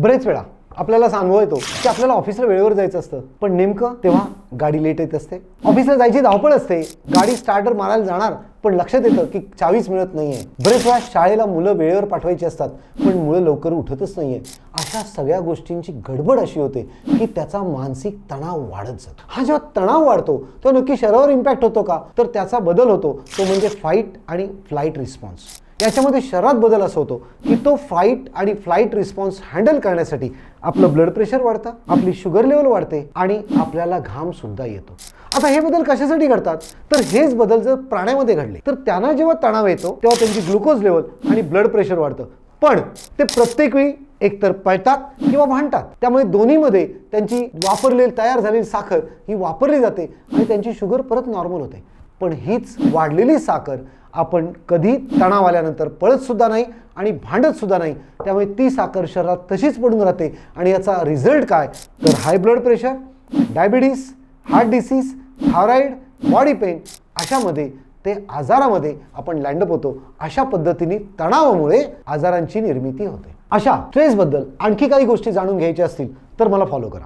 बरेच वेळा आपल्याला अनुभव येतो की आपल्याला ऑफिसला वेळेवर जायचं असतं, पण नेमकं तेव्हा गाडी लेट येत असते. ऑफिसला जायची धावपळ असते, गाडी स्टार्टर मारायला जाणार पण लक्षात येतं की चावीच मिळत नाहीये. बरेच वेळा शाळेला मुलं वेळेवर पाठवायची असतात पण मुलं लवकर उठतच नाहीये. अशा सगळ्या गोष्टींची गडबड अशी होते की त्याचा मानसिक तणाव वाढत जातो. हा जेव्हा तणाव वाढतो तो नक्की शरीरावर इम्पॅक्ट होतो का, तर त्याचा बदल होतो तो म्हणजे फाईट आणि फ्लाईट रिस्पॉन्स. याच्यामध्ये शरीरात बदल असा होतो की तो फाईट आणि फ्लाईट रिस्पॉन्स हँडल करण्यासाठी आपलं ब्लड प्रेशर वाढतं, आपली शुगर लेवल वाढते आणि आपल्याला घाम सुद्धा येतो. आता हे बदल कशासाठी घडतात, तर हेच बदल जर प्राण्यामध्ये घडले तर त्यांना जेव्हा तणाव येतो तेव्हा त्यांची ग्लुकोज लेवल आणि ब्लड प्रेशर वाढतं, पण ते प्रत्येक वेळी एकतर पळतात किंवा भांडतात. त्यामुळे दोन्हीमध्ये त्यांची वापरलेली तयार झालेली साखर ही वापरली जाते आणि त्यांची शुगर परत नॉर्मल होते. पण हीच वाढलेली साखर आपण कधी तणाव आल्यानंतर पळत सुद्धा नाही आणि भांडत सुद्धा नाही, त्यामुळे ती साखर शरीरात तशीच पडून राहते आणि याचा रिझल्ट काय, तर high blood pressure, diabetes, heart disease, thyroid, body pain, अशामध्ये ते आजारामध्ये आपण लँडअप होतो. अशा पद्धतीने तणावामुळे आजारांची निर्मिती होते. अशा स्ट्रेसबद्दल आणखी काही गोष्टी जाणून घ्यायच्या असतील तर मला फॉलो करा.